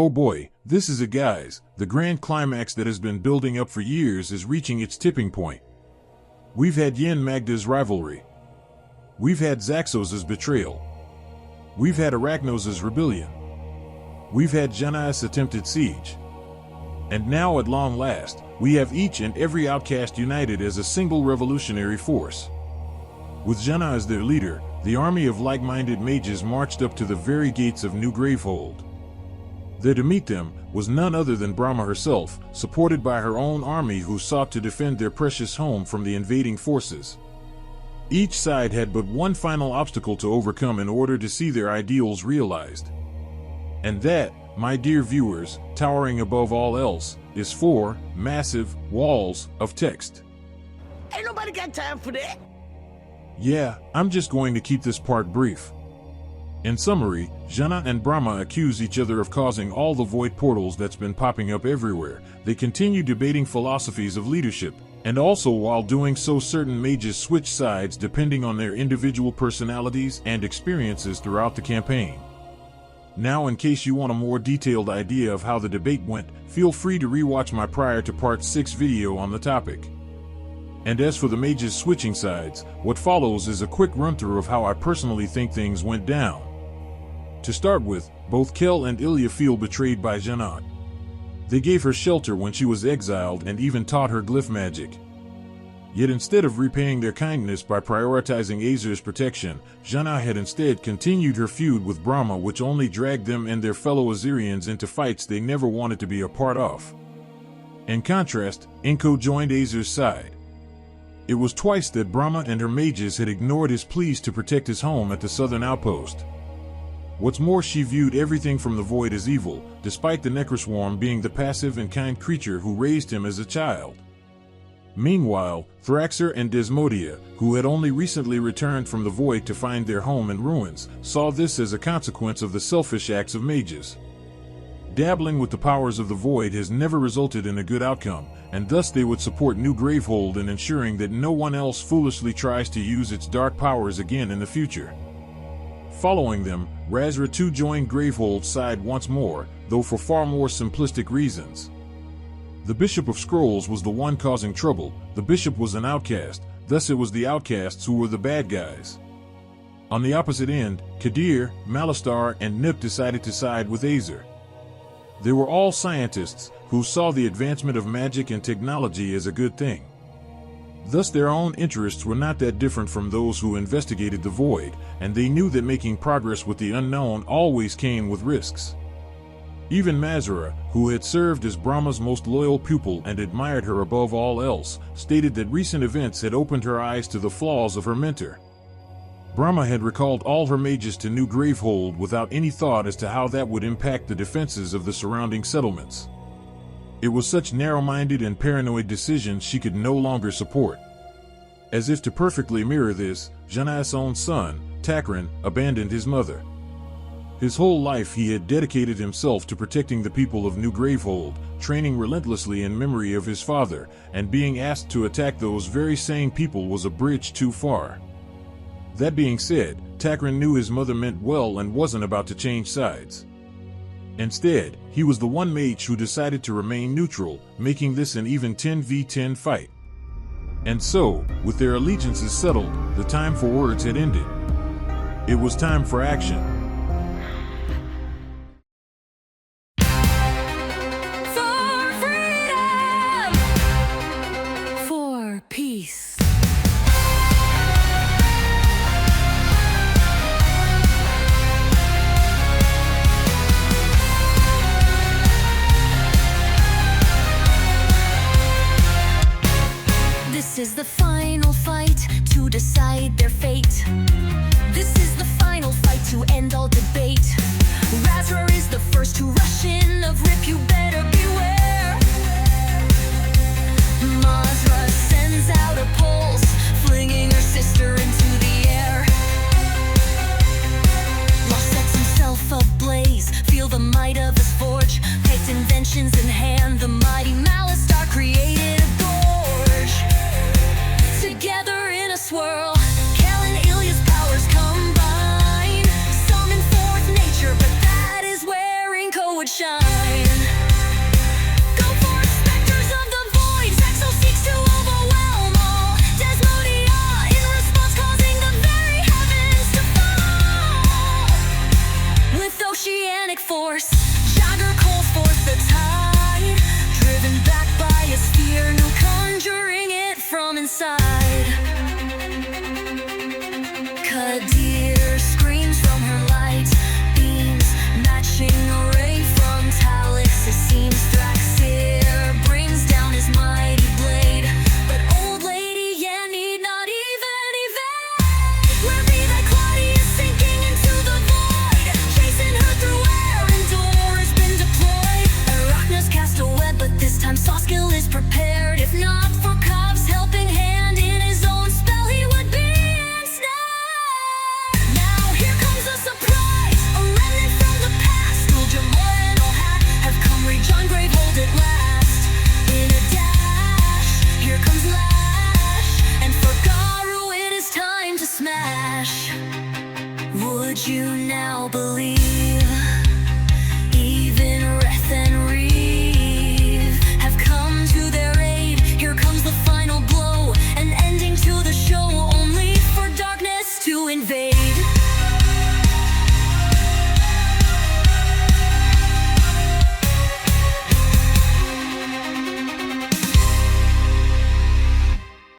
oh boy, this is it guys, the grand climax that has been building up for years is reaching its tipping point. We've had Yin Magda's rivalry. We've had Zaxos' betrayal. We've had Arachnos' rebellion. We've had Janai's attempted siege. And now at long last, we have each and every outcast united as a single revolutionary force. With Janai as their leader, the army of like-minded mages marched up to the very gates of New Gravehold. There to meet them was none other than Brahma herself, supported by her own army who sought to defend their precious home from the invading forces. Each side had but one final obstacle to overcome in order to see their ideals realized. And that, my dear viewers, towering above all else, is 4 massive walls of text. Ain't nobody got time for that. Yeah, I'm just going to keep this part brief. In summary, Janai and Brahma accuse each other of causing all the void portals that's been popping up everywhere. They continue debating philosophies of leadership, and also while doing so certain mages switch sides depending on their individual personalities and experiences throughout the campaign. Now in case you want a more detailed idea of how the debate went, feel free to rewatch my prior to part 6 video on the topic. And as for the mages switching sides, what follows is a quick run-through of how I personally think things went down. To start with, both Kel and Ilya feel betrayed by Janai. They gave her shelter when she was exiled and even taught her glyph magic. Yet instead of repaying their kindness by prioritizing Aezir's protection, Janai had instead continued her feud with Brahma, which only dragged them and their fellow Aezirians into fights they never wanted to be a part of. In contrast, Inko joined Aezir's side. It was twice that Brahma and her mages had ignored his pleas to protect his home at the southern outpost. What's more, she viewed everything from the void as evil, despite the Necroswarm being the passive and kind creature who raised him as a child. Meanwhile, Thraxer and Desmodia, who had only recently returned from the void to find their home in ruins, saw this as a consequence of the selfish acts of mages. Dabbling with the powers of the void has never resulted in a good outcome, and thus they would support New Gravehold in ensuring that no one else foolishly tries to use its dark powers again in the future. Following them, Razra too joined Gravehold's side once more, though for far more simplistic reasons. The Bishop of Scrolls was the one causing trouble. The bishop was an outcast, thus it was the outcasts who were the bad guys. On the opposite end, Kadir, Malistar, and Nip decided to side with Aezir. They were all scientists who saw the advancement of magic and technology as a good thing. Thus their own interests were not that different from those who investigated the void, and they knew that making progress with the unknown always came with risks. Even Mazara, who had served as Brahma's most loyal pupil and admired her above all else, stated that recent events had opened her eyes to the flaws of her mentor. Brahma had recalled all her mages to New Gravehold without any thought as to how that would impact the defenses of the surrounding settlements. It was such narrow-minded and paranoid decisions she could no longer support. As if to perfectly mirror this, Janai's own son, Takran, abandoned his mother. His whole life he had dedicated himself to protecting the people of New Gravehold, training relentlessly in memory of his father, and being asked to attack those very same people was a bridge too far. That being said, Takran knew his mother meant well and wasn't about to change sides. Instead, he was the one mage who decided to remain neutral, making this an even 10v10 fight. And so, with their allegiances settled, the time for words had ended. It was time for action. For freedom! For peace! This is the final fight to decide their fate. This is the final fight to end all debate. Razra is the first to rush in, of Rip you better beware. Mazra sends out a pulse, flinging her sister into the air. Law sets himself ablaze, feel the might of his forge. Picked inventions in hand, the mighty Malistar created a gorge. Together in a swirl, Kel and Ilya's powers combine, summon forth nature, but that is where Inko would shine. fade.